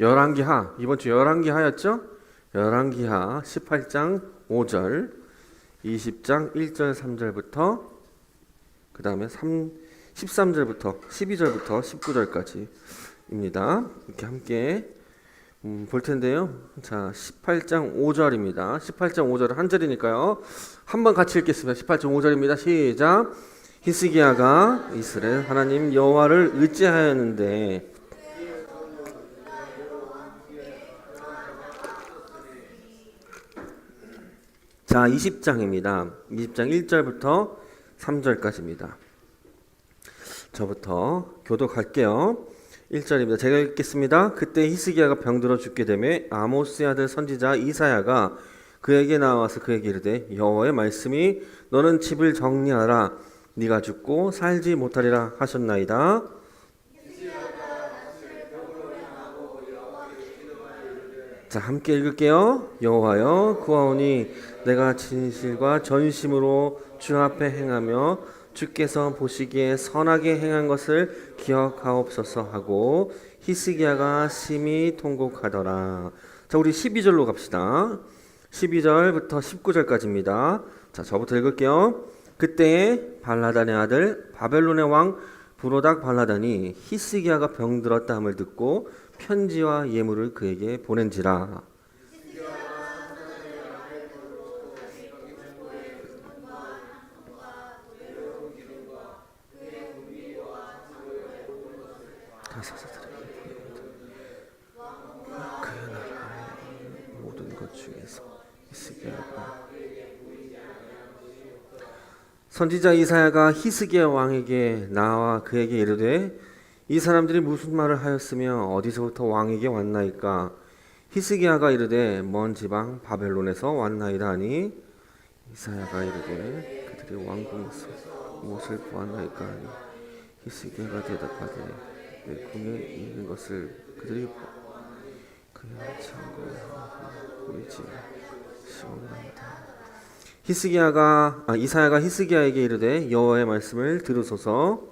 열왕기하, 이번 주 열왕기하였죠? 열왕기하 18장 5절, 20장 1절 3절부터 그 다음에 13절부터 12절부터 19절까지입니다. 이렇게 함께 볼 텐데요. 자, 18장 5절입니다. 18장 5절은 한 절이니까요. 한번 같이 읽겠습니다. 18장 5절입니다. 시작. 히스기야가 이스라엘 하나님 여호와를 의지하였는데 자, 20장입니다. 20장 1절부터 3절까지입니다. 저부터 교독할게요. 1절입니다. 제가 읽겠습니다. 그때 히스기야가 병들어 죽게 되매 아모스의 아들 선지자 이사야가 그에게 나와서 그에게 이르되 여호와의 말씀이 너는 집을 정리하라 네가 죽고 살지 못하리라 하셨나이다. 자, 함께 읽을게요. 여호와여 구하오니 내가 진실과 전심으로 주 앞에 행하며 주께서 보시기에 선하게 행한 것을 기억하옵소서 하고 히스기야가 심히 통곡하더라. 자, 우리 12절로 갑시다. 12절부터 19절까지입니다. 자, 저부터 읽을게요. 그때에 발라단의 아들 바벨론의 왕 브로닥 발라단이 히스기야가 병들었다 함을 듣고 편지와 예물을 그에게 보낸지라. 그의 나라 모든 것 중에서 히스기야가 선지자 이사야가 히스기야 왕에게 나와 그에게 이르되 이 사람들이 무슨 말을 하였으며 어디서부터 왕에게 왔나이까? 히스기야가 이르되 먼 지방 바벨론에서 왔나이다 하니 이사야가 이르되 그들이 왕궁에서 무엇을 보았나이까 하니 히스기야가 대답하되 내 궁에 있는 것을 그들이 그의 창고에 우리 집 시온나이다. 이사야가 히스기야에게 이르되 여호와의 말씀을 들으소서.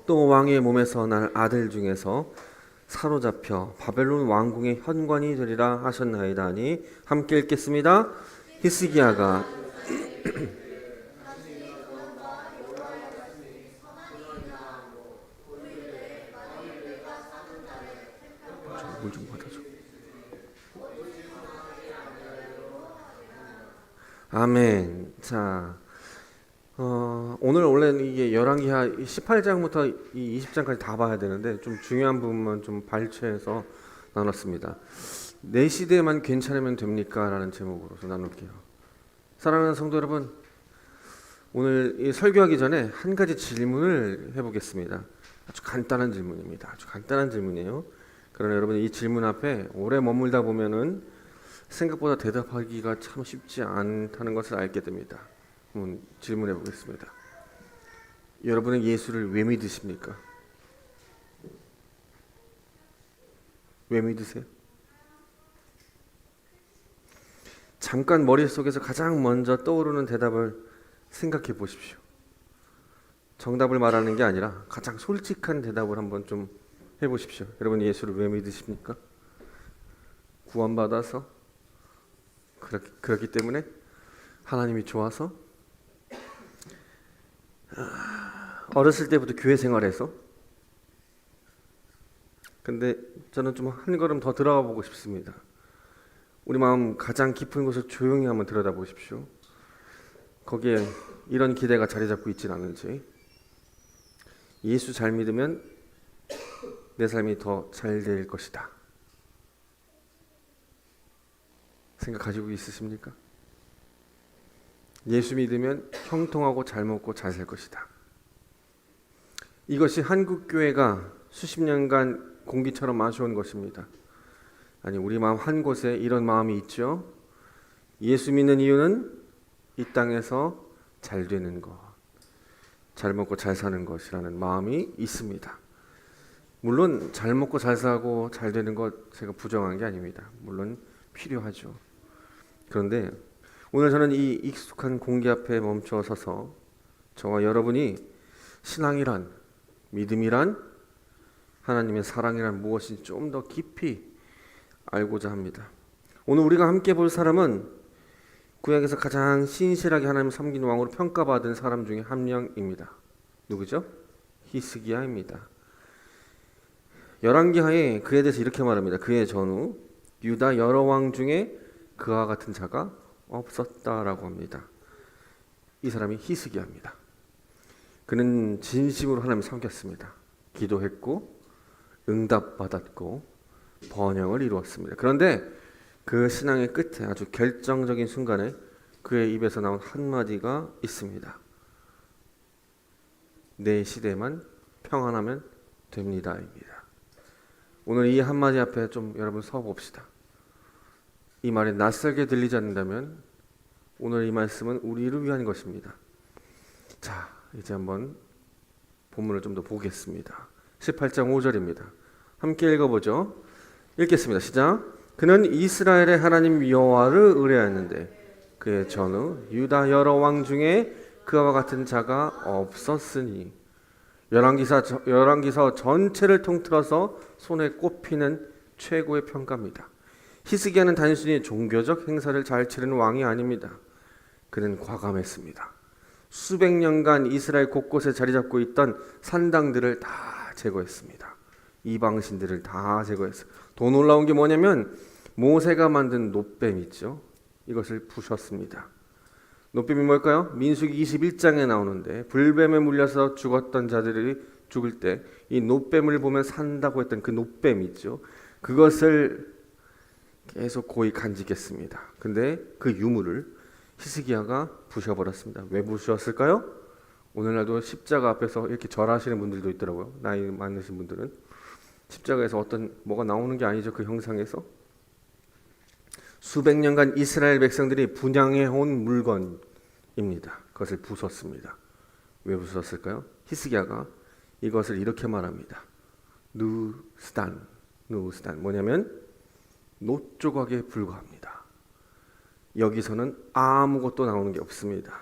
또 왕의 몸에서 날 아들 중에서 사로잡혀 바벨론 왕궁의 현관이 되리라 하셨나이다 하니 함께 읽겠습니다. 히스기야가 물 좀 받아줘. 아멘. 자, 오늘 원래는 이게 열왕기하 18장부터 이 20장까지 다 봐야 되는데 좀 중요한 부분만 좀 발췌해서 나눴습니다. 내 시대에만 괜찮으면 됩니까? 라는 제목으로 나눌게요. 사랑하는 성도 여러분, 오늘 이 설교하기 전에 한 가지 질문을 해보겠습니다. 아주 간단한 질문입니다. 아주 간단한 질문이에요. 그러나 여러분 이 질문 앞에 오래 머물다 보면은 생각보다 대답하기가 참 쉽지 않다는 것을 알게 됩니다. 한번 질문해 보겠습니다. 여러분은 예수를 왜 믿으십니까? 왜 믿으세요? 잠깐 머릿속에서 가장 먼저 떠오르는 대답을 생각해 보십시오. 정답을 말하는 게 아니라 가장 솔직한 대답을 한번 좀 해보십시오. 여러분 예수를 왜 믿으십니까? 구원받아서? 그렇기 때문에? 하나님이 좋아서? 어렸을 때부터 교회 생활해서? 근데 저는 좀 한 걸음 더 들어가 보고 싶습니다. 우리 마음 가장 깊은 곳을 조용히 한번 들여다 보십시오. 거기에 이런 기대가 자리 잡고 있진 않은지. 예수 잘 믿으면 내 삶이 더 잘 될 것이다. 생각 가지고 있으십니까? 예수 믿으면 형통하고 잘 먹고 잘 살 것이다. 이것이 한국 교회가 수십 년간 공기처럼 마셔온 것입니다. 아니, 우리 마음 한 곳에 이런 마음이 있죠. 예수 믿는 이유는 이 땅에서 잘 되는 것, 잘 먹고 잘 사는 것이라는 마음이 있습니다. 물론 잘 먹고 잘 사고 잘 되는 것 제가 부정한 게 아닙니다. 물론 필요하죠. 그런데 오늘 저는 이 익숙한 공기 앞에 멈춰 서서 저와 여러분이 신앙이란, 믿음이란, 하나님의 사랑이란 무엇인지 좀 더 깊이 알고자 합니다. 오늘 우리가 함께 볼 사람은 구약에서 가장 신실하게 하나님을 섬긴 왕으로 평가받은 사람 중에 한 명입니다. 누구죠? 히스기야입니다. 열왕기하에 그에 대해서 이렇게 말합니다. 그의 전후 유다 여러 왕 중에 그와 같은 자가 없었다라고 합니다. 이 사람이 히스기야입니다. 그는 진심으로 하나님을 섬겼습니다. 기도했고 응답받았고 번영을 이루었습니다. 그런데 그 신앙의 끝에 아주 결정적인 순간에 그의 입에서 나온 한마디가 있습니다. 내 시대만 평안하면 됩니다입니다. 오늘 이 한마디 앞에 좀 여러분 서 봅시다. 이 말이 낯설게 들리지 않는다면 오늘 이 말씀은 우리를 위한 것입니다. 자, 이제 한번 본문을 좀 더 보겠습니다. 18장 5절입니다. 함께 읽어보죠. 읽겠습니다. 시작. 그는 이스라엘의 하나님 여호와를 의뢰하였는데 그의 전후 유다 여러 왕 중에 그와 같은 자가 없었으니. 열왕기서 전체를 통틀어서 손에 꼽히는 최고의 평가입니다. 히스기야는 단순히 종교적 행사를 잘 치르는 왕이 아닙니다. 그는 과감했습니다. 수백 년간 이스라엘 곳곳에 자리 잡고 있던 산당들을 다 제거했습니다. 이방신들을 다 제거했어요. 더 놀라운 게 뭐냐면 모세가 만든 놋뱀 있죠. 이것을 부셨습니다. 놋뱀이 뭘까요? 민수기 21장에 나오는데 불뱀에 물려서 죽었던 자들이 죽을 때 이 놋뱀을 보면 산다고 했던 그 놋뱀 있죠. 그것을 계속 고이 간직했습니다. 근데 그 유물을 히스기야가 부셔버렸습니다. 왜 부셨을까요? 오늘날도 십자가 앞에서 이렇게 절하시는 분들도 있더라고요. 나이 많으신 분들은 십자가에서 어떤 뭐가 나오는 게 아니죠. 그 형상에서 수백 년간 이스라엘 백성들이 분양해온 물건입니다. 그것을 부쉈습니다. 왜 부쉈을까요? 히스기야가 이것을 이렇게 말합니다. 누스단 뭐냐면 놋 조각에 불과합니다. 여기서는 아무것도 나오는 게 없습니다.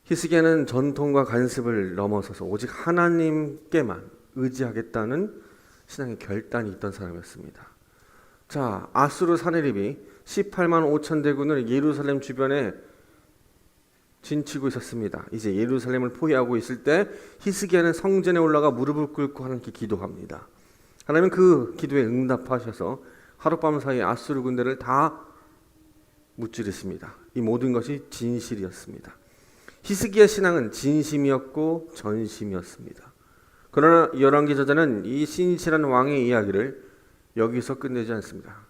히스기야는 전통과 간습을 넘어서서 오직 하나님께만 의지하겠다는 신앙의 결단이 있던 사람이었습니다. 자, 아수르 사내립이 18만 5천 대군을 예루살렘 주변에 진치고 있었습니다. 이제 예루살렘을 포위하고 있을 때 히스기야는 성전에 올라가 무릎을 꿇고 하나님께 기도합니다. 하나님은 그 기도에 응답하셔서 하룻밤 사이에 아수르 군대를 다 무찌르십니다. 이 모든 것이 진실이었습니다. 히스기야 신앙은 진심이었고 전심이었습니다. 그러나 열왕기 저자는 이 신실한 왕의 이야기를 여기서 끝내지 않습니다.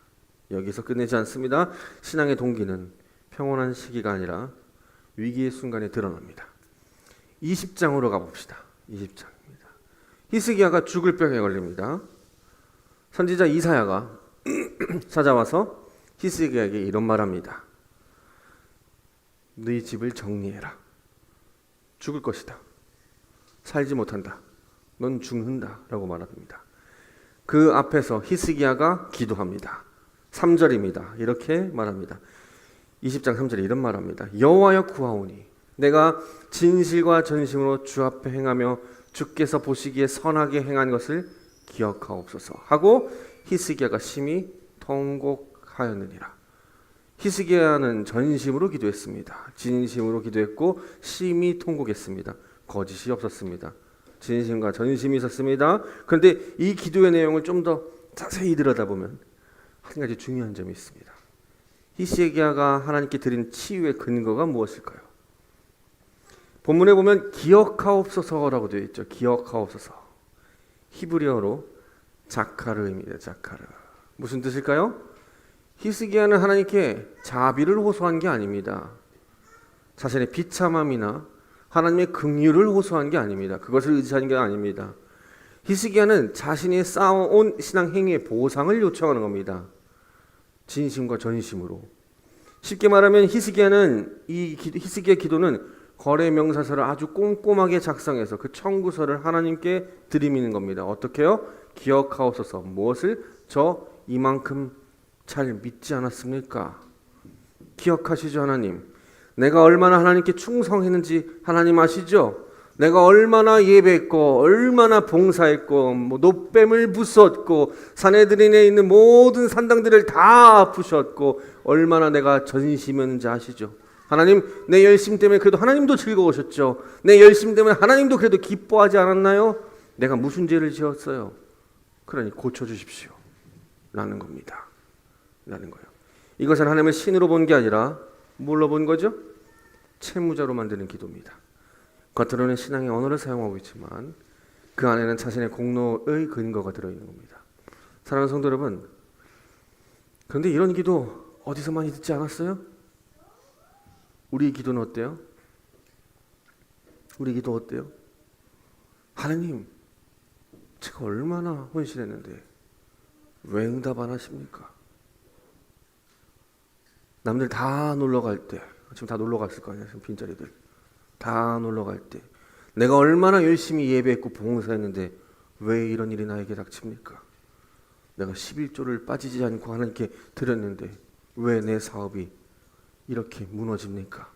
신앙의 동기는 평온한 시기가 아니라 위기의 순간에 드러납니다. 20장으로 가봅시다. 20장입니다. 히스기야가 죽을 병에 걸립니다. 선지자 이사야가 찾아와서 히스기야에게 이런 말합니다. 너희 집을 정리해라. 죽을 것이다. 살지 못한다. 넌 죽는다. 라고 말합니다. 그 앞에서 히스기야가 기도합니다. 3절입니다. 이렇게 말합니다. 20장 3절에 이런 말합니다. 여호와여 구하오니 내가 진실과 전심으로 주 앞에 행하며 주께서 보시기에 선하게 행한 것을 기억하옵소서 하고 히스기야가 심히 통곡하였느니라. 히스기야는 전심으로 기도했습니다. 진심으로 기도했고 심히 통곡했습니다. 거짓이 없었습니다. 진심과 전심이 있었습니다. 그런데 이 기도의 내용을 좀 더 자세히 들여다보면 한 가지 중요한 점이 있습니다. 히스기야가 하나님께 드린 치유의 근거가 무엇일까요? 본문에 보면 기억하옵소서라고 되어 있죠. 기억하옵소서. 히브리어로 자카르입니다. 자카르. 무슨 뜻일까요? 히스기야는 하나님께 자비를 호소한 게 아닙니다. 자신의 비참함이나 하나님의 긍휼을 호소한 게 아닙니다. 그것을 의지한 게 아닙니다. 히스기야는 자신이 쌓아온 신앙 행위의 보상을 요청하는 겁니다. 진심과 전심으로. 쉽게 말하면 히스기야 기도는 거래 명사서를 아주 꼼꼼하게 작성해서 그 청구서를 하나님께 드리미는 겁니다. 어떻게요? 기억하옵소서. 무엇을? 저 이만큼 잘 믿지 않았습니까? 기억하시죠, 하나님? 내가 얼마나 하나님께 충성했는지 하나님 아시죠? 내가 얼마나 예배했고 얼마나 봉사했고 노뱀을 부쉈고 사내들인에 있는 모든 산당들을 다 부셨고 얼마나 내가 전심이었는지 아시죠? 하나님, 내 열심 때문에 그래도 하나님도 즐거우셨죠? 내 열심 때문에 하나님도 그래도 기뻐하지 않았나요? 내가 무슨 죄를 지었어요? 그러니 고쳐주십시오 라는 겁니다. 라는 거예요. 이것은 하나님을 신으로 본 게 아니라 뭘로 본 거죠? 채무자로 만드는 기도입니다. 겉으로는 신앙의 언어를 사용하고 있지만 그 안에는 자신의 공로의 근거가 들어있는 겁니다. 사랑하는 성도 여러분, 그런데 이런 기도 어디서 많이 듣지 않았어요? 우리 기도는 어때요? 우리 기도 어때요? 하나님, 제가 얼마나 헌신했는데 왜 응답 안 하십니까? 남들 다 놀러 갈 때, 지금 다 놀러 갔을 거 아니에요, 지금 빈자리들 다 놀러 갈 때 내가 얼마나 열심히 예배했고 봉사했는데 왜 이런 일이 나에게 닥칩니까? 내가 11조를 빠지지 않고 하나님께 드렸는데 왜 내 사업이 이렇게 무너집니까?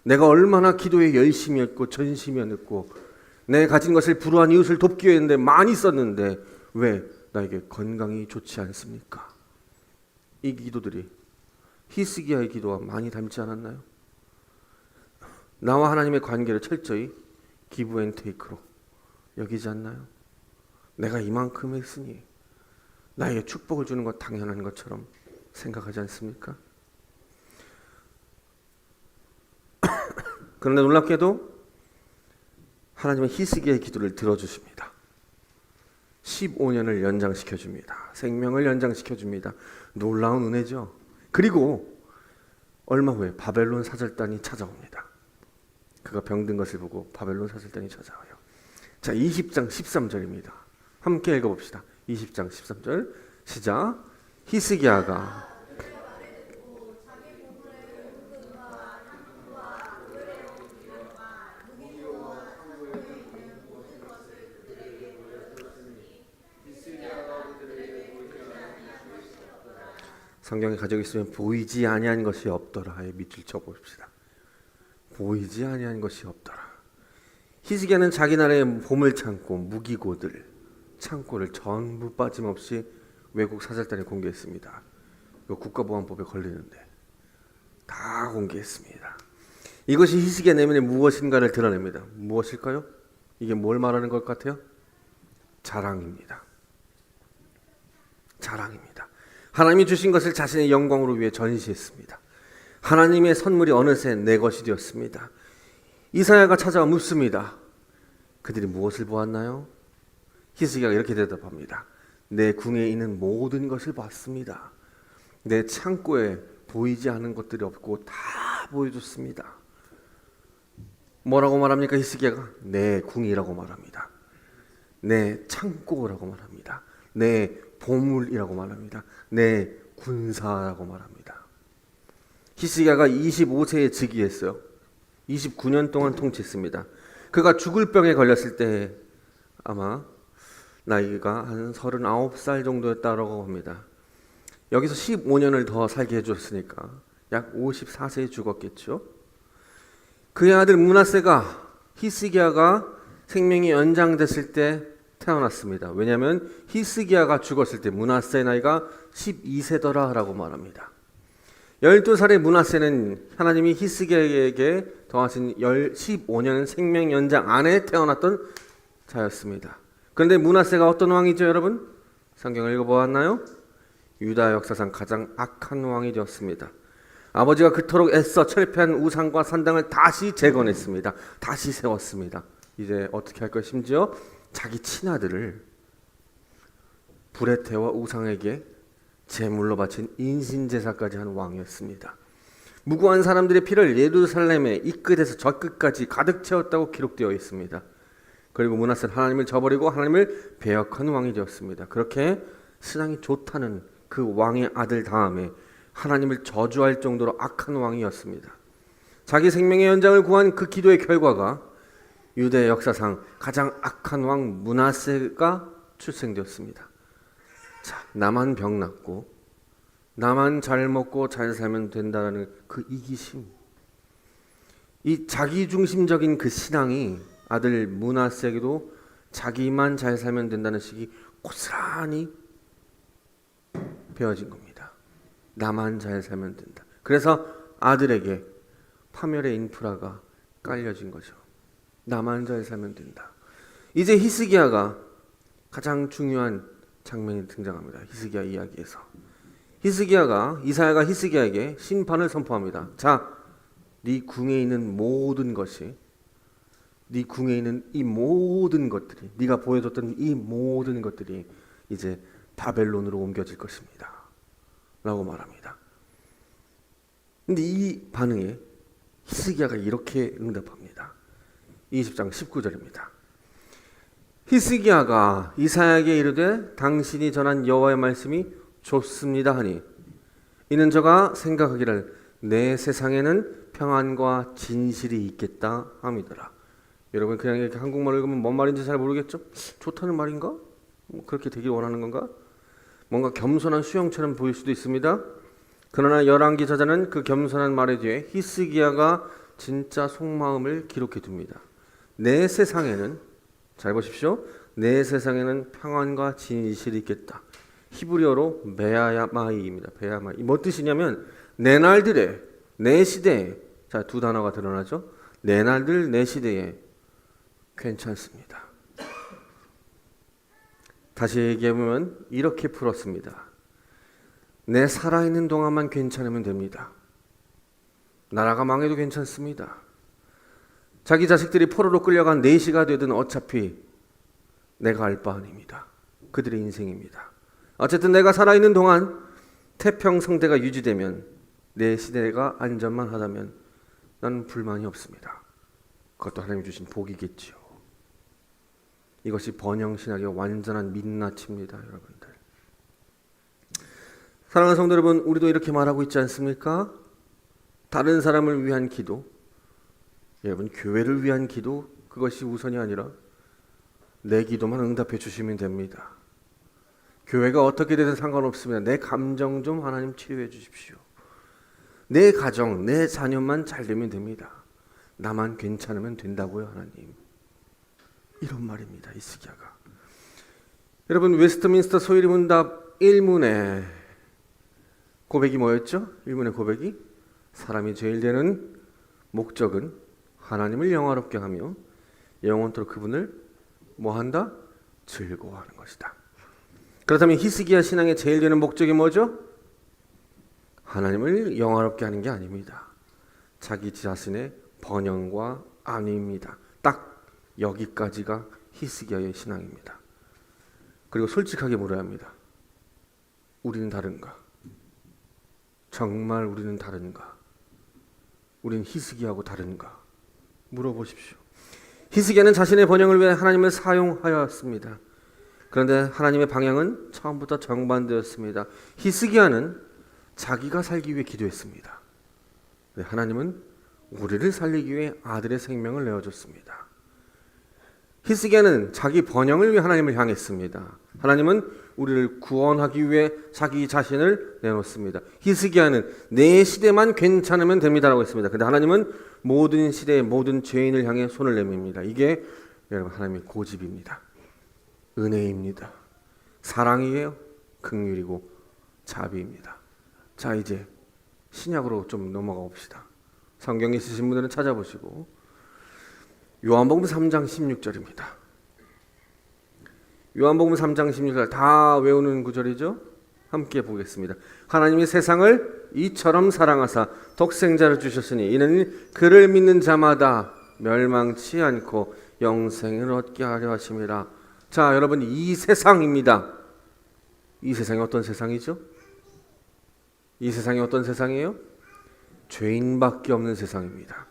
내가 얼마나 기도에 열심이었고 전심이었고 내 가진 것을 불우한 이웃을 돕기 위해 했는데 많이 썼는데 왜 나에게 건강이 좋지 않습니까? 이 기도들이 히스기야의 기도와 많이 닮지 않았나요? 나와 하나님의 관계를 철저히 기브 앤 테이크로 여기지 않나요? 내가 이만큼 했으니 나에게 축복을 주는 것 당연한 것처럼 생각하지 않습니까? 그런데 놀랍게도 하나님은 히스기야의 기도를 들어주십니다. 15년을 연장시켜줍니다. 생명을 연장시켜줍니다. 놀라운 은혜죠. 그리고 얼마 후에 바벨론 사절단이 찾아옵니다. 그가 병든 것을 보고 바벨론 사절단이 찾아와요. 자, 20장 13절입니다. 함께 읽어봅시다. 20장 13절 시작. 히스기야가 성경에 가지고 있으면 보이지 아니한 것이 없더라에 밑줄 쳐봅시다. 보이지 아니한 것이 없더라. 히스기야는 자기 나라의 보물 창고, 무기고들 창고를 전부 빠짐없이 외국 사절단에 공개했습니다. 이거 국가보안법에 걸리는데 다 공개했습니다. 이것이 히스기야 내면에 무엇인가를 드러냅니다. 무엇일까요? 이게 뭘 말하는 것 같아요? 자랑입니다. 자랑입니다. 하나님이 주신 것을 자신의 영광으로 위해 전시했습니다. 하나님의 선물이 어느새 내 것이 되었습니다. 이사야가 찾아와 묻습니다. 그들이 무엇을 보았나요? 히스기야가 이렇게 대답합니다. 내 궁에 있는 모든 것을 봤습니다. 내 창고에 보이지 않은 것들이 없고 다 보여줬습니다. 뭐라고 말합니까? 히스기야가 내 궁이라고 말합니다. 내 창고라고 말합니다. 내 보물이라고 말합니다. 내 군사라고 말합니다. 히스기야가 25세에 즉위했어요. 29년 동안 통치했습니다. 그가 죽을 병에 걸렸을 때 아마 나이가 한 39살 정도였다고 합니다. 여기서 15년을 더 살게 해줬으니까 약 54세에 죽었겠죠. 그의 아들 므낫세가 히스기야가 생명이 연장됐을 때 태어났습니다. 왜냐하면 히스기야가 죽었을 때 므낫세의 나이가 12세더라 라고 말합니다. 12살의 므낫세는 하나님이 히스기야에게 더하신 15년 생명 연장 안에 태어났던 자였습니다. 그런데 므낫세가 어떤 왕이죠, 여러분? 성경을 읽어보았나요? 유다 역사상 가장 악한 왕이 되었습니다. 아버지가 그토록 애써 철폐한 우상과 산당을 다시 재건했습니다. 다시 세웠습니다. 이제 어떻게 할 것인지요? 자기 친아들을 불에 태워 우상에게 제물로 바친 인신제사까지 한 왕이었습니다. 무고한 사람들의 피를 예루살렘에 이 끝에서 저 끝까지 가득 채웠다고 기록되어 있습니다. 그리고 므낫세는 하나님을 저버리고 하나님을 배역한 왕이 되었습니다. 그렇게 신앙이 좋다는 그 왕의 아들 다음에 하나님을 저주할 정도로 악한 왕이었습니다. 자기 생명의 연장을 구한 그 기도의 결과가 유대 역사상 가장 악한 왕 므낫세가 출생되었습니다. 자, 나만 병났고 나만 잘 먹고 잘 살면 된다는 그 이기심, 이 자기중심적인 그 신앙이 아들 므낫세에게도 자기만 잘 살면 된다는 식이 고스란히 배어진 겁니다. 나만 잘 살면 된다. 그래서 아들에게 파멸의 인프라가 깔려진 거죠. 나만 잘 살면 된다. 이제 히스기야가 가장 중요한 장면이 등장합니다. 히스기야 이야기에서 이사야가 히스기야에게 심판을 선포합니다. 자, 네 궁에 있는 모든 것이, 네 궁에 있는 이 모든 것들이, 네가 보여줬던 이 모든 것들이 이제 바벨론으로 옮겨질 것입니다 라고 말합니다. 근데 이 반응에 히스기야가 이렇게 응답합니다. 20장 19절입니다. 히스기야가 이사야에게 이르되 당신이 전한 여호와의 말씀이 좋습니다 하니 이는 저가 생각하기를 내 세상에는 평안과 진실이 있겠다 함이더라. 여러분 그냥 이렇게 한국말을 읽으면 뭔 말인지 잘 모르겠죠? 좋다는 말인가? 그렇게 되길 원하는 건가? 뭔가 겸손한 수용처럼 보일 수도 있습니다. 그러나 열왕기 저자는 그 겸손한 말에 뒤에 히스기야가 진짜 속마음을 기록해 둡니다. 내 세상에는, 잘 보십시오, 내 세상에는 평안과 진실이 있겠다. 히브리어로 베야마이입니다. 베야마이. 뭐 뜻이냐면 내 날들에, 내 시대에, 자, 두 단어가 드러나죠. 내 날들, 내 시대에 괜찮습니다. 다시 얘기해보면 이렇게 풀었습니다. 내 살아있는 동안만 괜찮으면 됩니다. 나라가 망해도 괜찮습니다. 자기 자식들이 포로로 끌려간 4시가 되든 어차피 내가 알 바 아닙니다. 그들의 인생입니다. 어쨌든 내가 살아있는 동안 태평성대가 유지되면, 내 시대가 안전만 하다면 나는 불만이 없습니다. 그것도 하나님 주신 복이겠지요. 이것이 번영신학의 완전한 민낯입니다, 여러분들. 사랑하는 성도 여러분, 우리도 이렇게 말하고 있지 않습니까? 다른 사람을 위한 기도, 여러분 교회를 위한 기도, 그것이 우선이 아니라 내 기도만 응답해 주시면 됩니다. 교회가 어떻게 되든 상관없습니다. 내 감정 좀 하나님 치유해 주십시오. 내 가정, 내 자녀만 잘 되면 됩니다. 나만 괜찮으면 된다고요, 하나님. 이런 말입니다, 히스기야가. 여러분, 웨스트민스터 소위문답 1문의 고백이 뭐였죠? 1문의 고백이 사람이 제일 되는 목적은 하나님을 영화롭게 하며 영원토록 그분을 뭐한다? 즐거워하는 것이다. 그렇다면 히스기야 신앙의 제일 되는 목적이 뭐죠? 하나님을 영화롭게 하는 게 아닙니다. 자기 자신의 번영과 안위입니다. 딱 여기까지가 히스기야의 신앙입니다. 그리고 솔직하게 물어야 합니다. 우리는 다른가? 정말 우리는 다른가? 우리는 히스기야하고 다른가? 물어보십시오. 히스기야는 자신의 번영을 위해 하나님을 사용하였습니다. 그런데 하나님의 방향은 처음부터 정반대였습니다. 히스기야는 자기가 살기 위해 기도했습니다. 하나님은 우리를 살리기 위해 아들의 생명을 내어줬습니다. 히스기야는 자기 번영을 위해 하나님을 향했습니다. 하나님은 우리를 구원하기 위해 자기 자신을 내놓습니다. 히스기야는 내 시대만 괜찮으면 됩니다라고 했습니다. 그런데 하나님은 모든 시대의 모든 죄인을 향해 손을 내밉니다. 이게 여러분 하나님의 고집입니다. 은혜입니다. 사랑이에요. 긍휼이고 자비입니다. 자, 이제 신약으로 좀 넘어가 봅시다. 성경 있으신 분들은 찾아보시고 요한복음 3장 16절입니다. 요한복음 3장 16절 다 외우는 구절이죠. 함께 보겠습니다. 하나님이 세상을 이처럼 사랑하사 독생자를 주셨으니 이는 그를 믿는 자마다 멸망치 않고 영생을 얻게 하려 하심이라. 자, 여러분, 이 세상입니다. 이 세상이 어떤 세상이죠? 이 세상이 어떤 세상이에요? 죄인밖에 없는 세상입니다.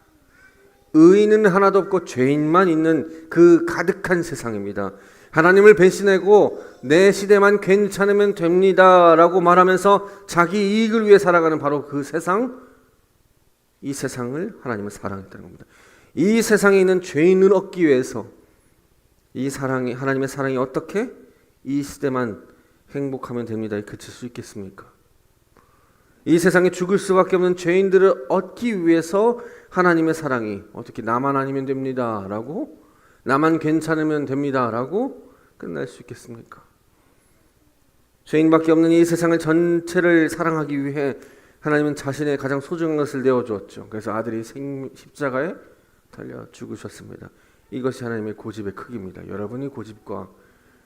의인은 하나도 없고 죄인만 있는 그 가득한 세상입니다. 하나님을 배신하고 내 시대만 괜찮으면 됩니다 라고 말하면서 자기 이익을 위해 살아가는 바로 그 세상, 이 세상을 하나님은 사랑했다는 겁니다. 이 세상에 있는 죄인을 얻기 위해서 이 사랑이, 하나님의 사랑이 어떻게 이 시대만 행복하면 됩니다 그칠 수 있겠습니까? 이 세상에 죽을 수밖에 없는 죄인들을 얻기 위해서 하나님의 사랑이 어떻게 나만 아니면 됩니다 라고, 나만 괜찮으면 됩니다 라고 끝날 수 있겠습니까? 죄인밖에 없는 이 세상을 전체를 사랑하기 위해 하나님은 자신의 가장 소중한 것을 내어주었죠. 그래서 아들이 십자가에 달려 죽으셨습니다. 이것이 하나님의 고집의 크기입니다. 여러분의 고집과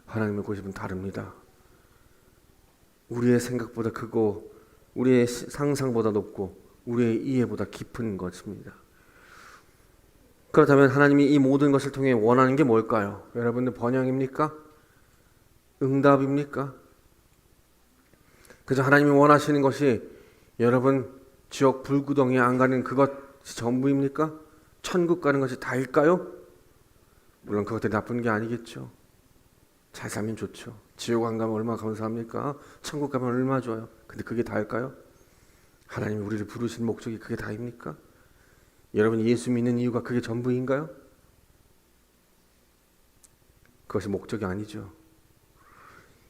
하나님의 고집은 다릅니다. 우리의 생각보다 크고 우리의 상상보다 높고 우리의 이해보다 깊은 것입니다. 그렇다면 하나님이 이 모든 것을 통해 원하는 게 뭘까요? 여러분들 번영입니까? 응답입니까? 그저 하나님이 원하시는 것이 여러분 지옥 불구덩이에 안 가는 그것이 전부입니까? 천국 가는 것이 다일까요? 물론 그것들이 나쁜 게 아니겠죠. 잘 살면 좋죠. 지옥 안 가면 얼마나 감사합니까? 천국 가면 얼마나 좋아요. 근데 그게 다일까요? 하나님이 우리를 부르신 목적이 그게 다입니까? 여러분이 예수 믿는 이유가 그게 전부인가요? 그것이 목적이 아니죠.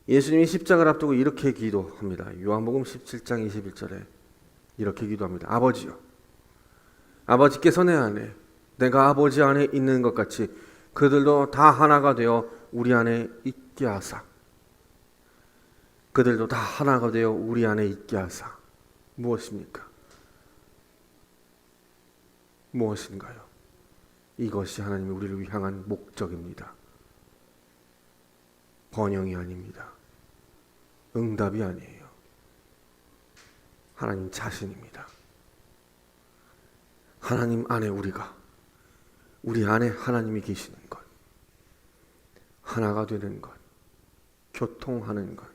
예수님이 십자가를 앞두고 이렇게 기도합니다. 요한복음 17장 21절에 이렇게 기도합니다. 아버지요, 아버지께서 내 안에, 내가 아버지 안에 있는 것 같이 그들도 다 하나가 되어 우리 안에 있게 하사. 그들도 다 하나가 되어 우리 안에 있게 하사. 무엇입니까? 무엇인가요? 이것이 하나님이 우리를 향한 목적입니다. 번영이 아닙니다. 응답이 아니에요. 하나님 자신입니다. 하나님 안에 우리가, 우리 안에 하나님이 계시는 것, 하나가 되는 것, 교통하는 것,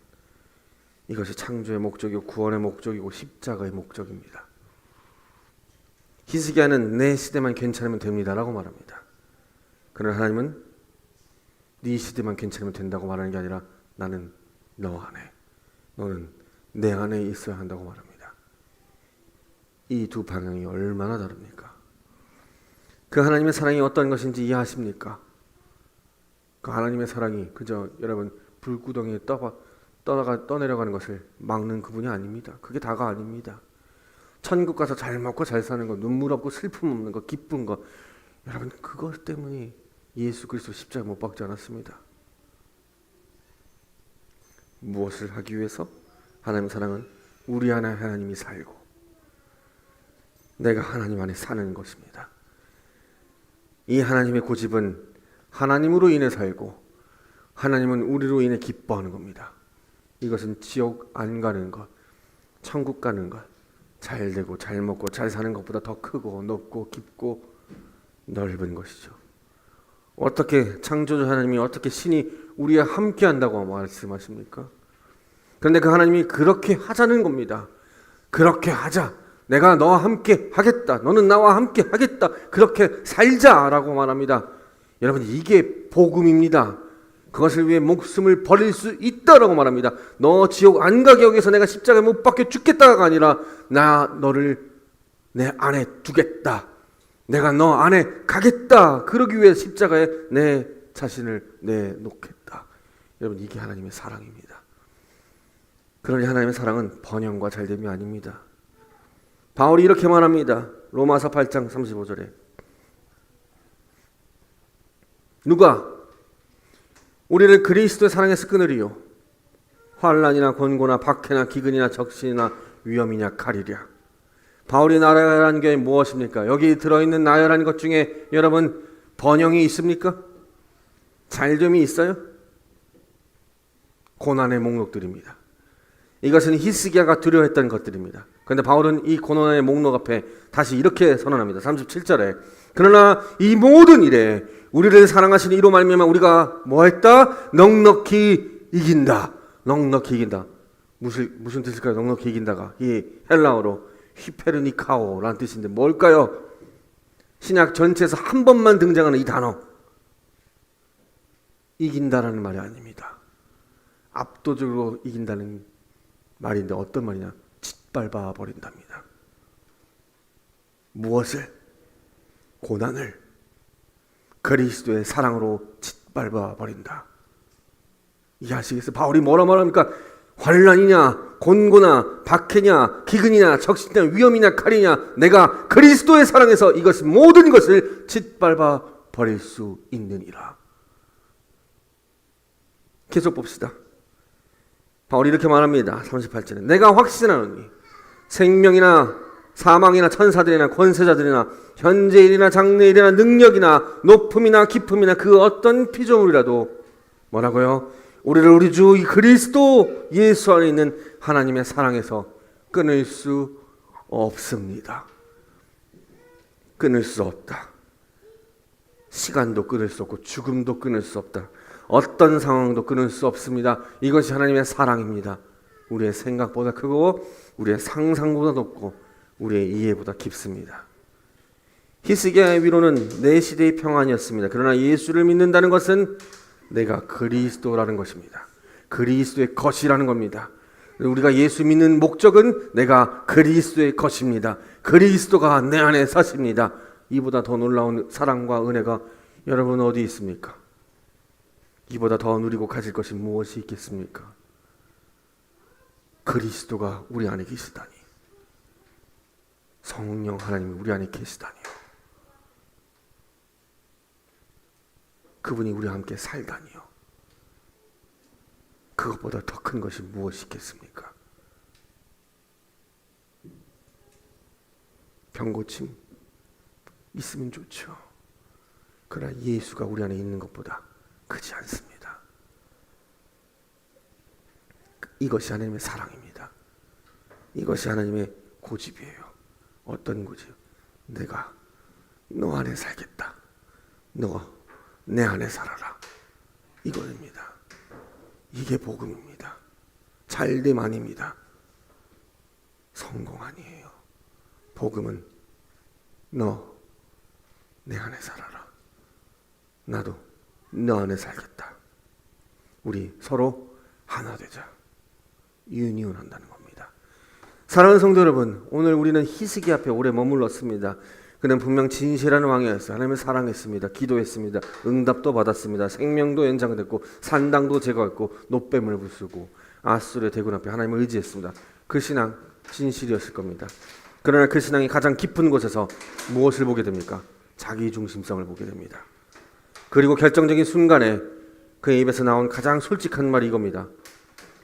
이것이 창조의 목적이고 구원의 목적이고 십자가의 목적입니다. 히스기야는 내 시대만 괜찮으면 됩니다라고 말합니다. 그러나 하나님은 네 시대만 괜찮으면 된다고 말하는 게 아니라 나는 너 안에, 너는 내 안에 있어야 한다고 말합니다. 이 두 방향이 얼마나 다릅니까? 그 하나님의 사랑이 어떤 것인지 이해하십니까? 그 하나님의 사랑이 그저 여러분 불구덩이에 떠내려가는 것을 막는 그분이 아닙니다. 그게 다가 아닙니다. 천국 가서 잘 먹고 잘 사는 거, 눈물 없고 슬픔 없는 거, 기쁜 거, 여러분 그것 때문에 예수 그리스도 십자가 못 박지 않았습니다. 무엇을 하기 위해서? 하나님의 사랑은 우리 안에 하나님이 살고 내가 하나님 안에 사는 것입니다. 이 하나님의 고집은 하나님으로 인해 살고 하나님은 우리로 인해 기뻐하는 겁니다. 이것은 지옥 안 가는 것, 천국 가는 것, 잘 되고 잘 먹고 잘 사는 것보다 더 크고 높고 깊고 넓은 것이죠. 어떻게 창조주 하나님이 어떻게 신이 우리와 함께 한다고 말씀하십니까? 그런데 그 하나님이 그렇게 하자는 겁니다. 그렇게 하자. 내가 너와 함께 하겠다. 너는 나와 함께 하겠다. 그렇게 살자라고 말합니다. 여러분 이게 복음입니다. 그것을 위해 목숨을 버릴 수 있다라고 말합니다. 너 지옥 안 가게 하기 위해서 내가 십자가에 못 박혀 죽겠다가 아니라 나 너를 내 안에 두겠다. 내가 너 안에 가겠다. 그러기 위해 십자가에 내 자신을 내놓겠다. 여러분 이게 하나님의 사랑입니다. 그러니 하나님의 사랑은 번영과 잘됨이 아닙니다. 바울이 이렇게 말합니다. 로마서 8장 35절에 누가 우리를 그리스도의 사랑에서 끊으리요? 환난이나 곤고나 박해나 기근이나 적신이나 위험이냐 칼이랴. 바울이 나열한 게 무엇입니까? 여기 들어있는 나열한 것 중에 여러분 번영이 있습니까? 잘됨이 있어요? 고난의 목록들입니다. 이것은 히스기야가 두려워했던 것들입니다. 그런데 바울은 이 고난의 목록 앞에 다시 이렇게 선언합니다. 37절에 그러나 이 모든 일에 우리를 사랑하시는 이로 말미암아 우리가 뭐했다? 넉넉히 이긴다. 넉넉히 이긴다. 무슨 뜻일까요? 넉넉히 이긴다가 이 헬라어로 히페르니카오라는 뜻인데 뭘까요? 신약 전체에서 한 번만 등장하는 이 단어 이긴다라는 말이 아닙니다. 압도적으로 이긴다는 말인데 어떤 말이냐? 짓밟아 버린답니다. 무엇을? 고난을 그리스도의 사랑으로 짓밟아 버린다. 이해하시겠어요? 바울이 뭐라 말합니까? 환난이냐 곤고나 박해냐 기근이냐 적신이냐 위험이냐 칼이냐 내가 그리스도의 사랑에서 이것 모든 것을 짓밟아 버릴 수 있느니라. 계속 봅시다. 바울이 이렇게 말합니다. 38절에 내가 확신하노니 생명이나 사망이나 천사들이나 권세자들이나 현재일이나 장래일이나 능력이나 높음이나 깊음이나 그 어떤 피조물이라도 뭐라고요? 우리를 우리 주 그리스도 예수 안에 있는 하나님의 사랑에서 끊을 수 없습니다. 끊을 수 없다. 시간도 끊을 수 없고 죽음도 끊을 수 없다. 어떤 상황도 끊을 수 없습니다. 이것이 하나님의 사랑입니다. 우리의 생각보다 크고 우리의 상상보다 높고 우리의 이해보다 깊습니다. 히스기야의 위로는 내 시대의 평안이었습니다. 그러나 예수를 믿는다는 것은 내가 그리스도라는 것입니다. 그리스도의 것이라는 겁니다. 우리가 예수 믿는 목적은 내가 그리스도의 것입니다. 그리스도가 내 안에 사십니다. 이보다 더 놀라운 사랑과 은혜가 여러분 어디 있습니까? 이보다 더 누리고 가질 것이 무엇이 있겠습니까? 그리스도가 우리 안에 계시다니, 성령 하나님이 우리 안에 계시다니요, 그분이 우리와 함께 살다니요, 그것보다 더 큰 것이 무엇이 있겠습니까? 병고침 있으면 좋죠. 그러나 예수가 우리 안에 있는 것보다 크지 않습니다. 이것이 하나님의 사랑입니다. 이것이 하나님의 고집이에요. 어떤 고집? 내가 너 안에 살겠다. 너 내 안에 살아라. 이거입니다. 이게 복음입니다. 잘됨 아닙니다. 성공 아니에요. 복음은 너 내 안에 살아라. 나도 너 안에 살겠다. 우리 서로 하나 되자. 유니온 한다는 겁니다. 사랑하는 성도 여러분, 오늘 우리는 히스기 앞에 오래 머물렀습니다. 그는 분명 진실한 왕이었어요. 하나님을 사랑했습니다. 기도했습니다. 응답도 받았습니다. 생명도 연장됐고 산당도 제거했고 노뱀을 부수고 아수르의 대군 앞에 하나님을 의지했습니다. 그 신앙 진실이었을 겁니다. 그러나 그 신앙이 가장 깊은 곳에서 무엇을 보게 됩니까? 자기 중심성을 보게 됩니다. 그리고 결정적인 순간에 그의 입에서 나온 가장 솔직한 말이 이겁니다.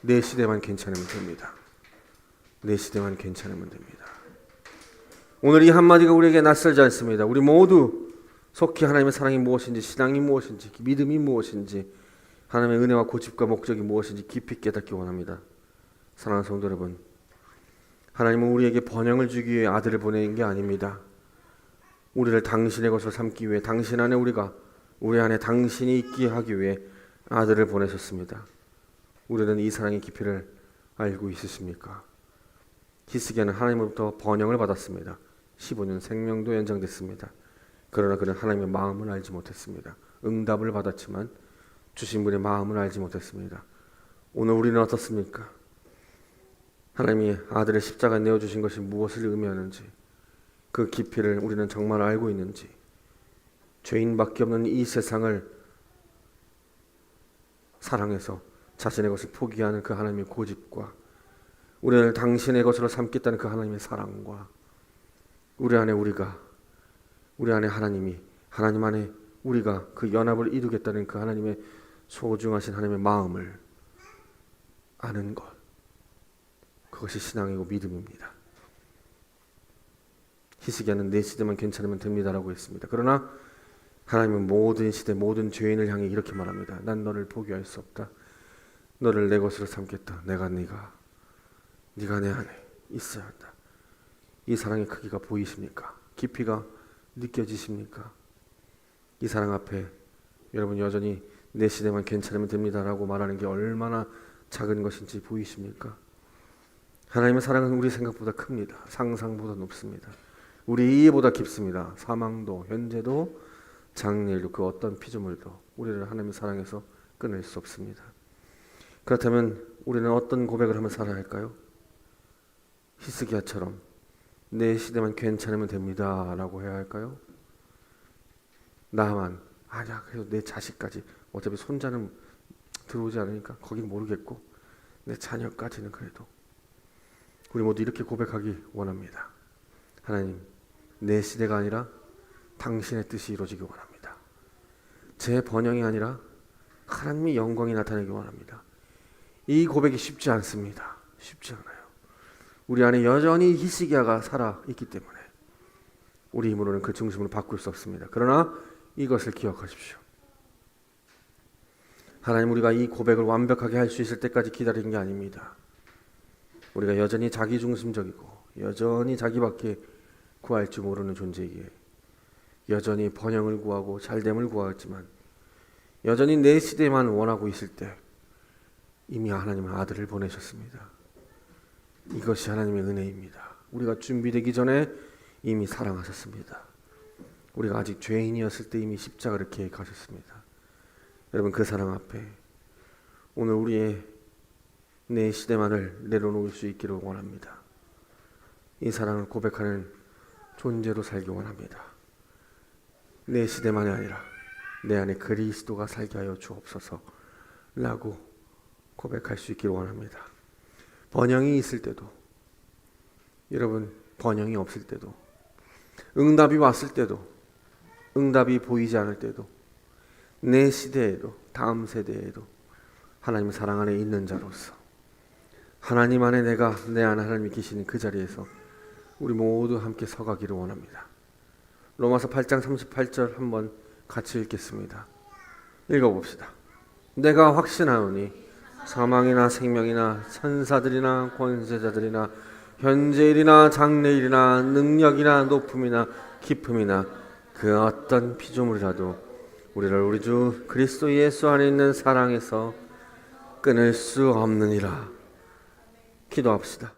내 시대만 괜찮으면 됩니다. 내 시대만 괜찮으면 됩니다. 오늘 이 한마디가 우리에게 낯설지 않습니다. 우리 모두 속히 하나님의 사랑이 무엇인지, 신앙이 무엇인지, 믿음이 무엇인지, 하나님의 은혜와 고집과 목적이 무엇인지 깊이 깨닫기 원합니다. 사랑하는 성도 여러분, 하나님은 우리에게 번영을 주기 위해 아들을 보내는 게 아닙니다. 우리를 당신의 것으로 삼기 위해, 당신 안에 우리 안에 당신이 있게 하기 위해 아들을 보내셨습니다. 우리는 이 사랑의 깊이를 알고 있으십니까? 히스기야는 하나님으로부터 번영을 받았습니다. 15년 생명도 연장됐습니다. 그러나 그는 하나님의 마음을 알지 못했습니다. 응답을 받았지만 주신 분의 마음을 알지 못했습니다. 오늘 우리는 어떻습니까? 하나님이 아들의 십자가에 내어주신 것이 무엇을 의미하는지, 그 깊이를 우리는 정말 알고 있는지, 죄인밖에 없는 이 세상을 사랑해서 자신의 것을 포기하는 그 하나님의 고집과, 우리를 당신의 것으로 삼겠다는 그 하나님의 사랑과, 우리 안에 하나님이, 하나님 안에 우리가 그 연합을 이루겠다는 그 하나님의 소중하신 하나님의 마음을 아는 것, 그것이 신앙이고 믿음입니다. 히스기야는 내 시대만 괜찮으면 됩니다라고 했습니다. 그러나 하나님은 모든 시대, 모든 죄인을 향해 이렇게 말합니다. 난 너를 포기할 수 없다. 너를 내 것으로 삼겠다. 네가 내 안에 있어야 한다. 이 사랑의 크기가 보이십니까? 깊이가 느껴지십니까? 이 사랑 앞에 여러분 여전히 내 시대만 괜찮으면 됩니다라고 말하는 게 얼마나 작은 것인지 보이십니까? 하나님의 사랑은 우리 생각보다 큽니다. 상상보다 높습니다. 우리 이해보다 깊습니다. 사망도, 현재도, 장래일도, 그 어떤 피조물도 우리를 하나님의 사랑에서 끊을 수 없습니다. 그렇다면 우리는 어떤 고백을 하며 살아야 할까요? 히스기야처럼 내 시대만 괜찮으면 됩니다 라고 해야 할까요? 나만, 아니야, 그래도 내 자식까지, 어차피 손자는 들어오지 않으니까 거긴 모르겠고, 내 자녀까지는 그래도 우리 모두 이렇게 고백하기 원합니다. 하나님, 내 시대가 아니라 당신의 뜻이 이루어지기 원합니다. 제 번영이 아니라 하나님의 영광이 나타나기 원합니다. 이 고백이 쉽지 않습니다. 쉽지 않아요. 우리 안에 여전히 히스기야가 살아있기 때문에 우리 힘으로는 그 중심을 바꿀 수 없습니다. 그러나 이것을 기억하십시오. 하나님, 우리가 이 고백을 완벽하게 할 수 있을 때까지 기다리는 게 아닙니다. 우리가 여전히 자기중심적이고 여전히 자기밖에 구할 줄 모르는 존재이기에 여전히 번영을 구하고 잘됨을 구하지만 여전히 내 시대만 원하고 있을 때 이미 하나님은 아들을 보내셨습니다. 이것이 하나님의 은혜입니다. 우리가 준비되기 전에 이미 사랑하셨습니다. 우리가 아직 죄인이었을 때 이미 십자가를 계획하셨습니다. 여러분, 그 사랑 앞에 오늘 우리의 내 시대만을 내려놓을 수 있기를 원합니다. 이 사랑을 고백하는 존재로 살기 원합니다. 내 시대만이 아니라 내 안에 그리스도가 살게 하여 주옵소서 라고 고백할 수 있기를 원합니다. 번영이 있을 때도, 여러분, 번영이 없을 때도, 응답이 왔을 때도, 응답이 보이지 않을 때도, 내 시대에도 다음 세대에도 하나님 사랑 안에 있는 자로서 하나님 안에 내가 내 안에 하나님이 계시는 그 자리에서 우리 모두 함께 서가기를 원합니다. 로마서 8장 38절 한번 같이 읽겠습니다. 읽어봅시다. 내가 확신하오니 사망이나 생명이나 천사들이나 권세자들이나 현재일이나 장래일이나 능력이나 높음이나 깊음이나 그 어떤 피조물이라도 우리를 우리 주 그리스도 예수 안에 있는 사랑에서 끊을 수 없느니라. 기도합시다.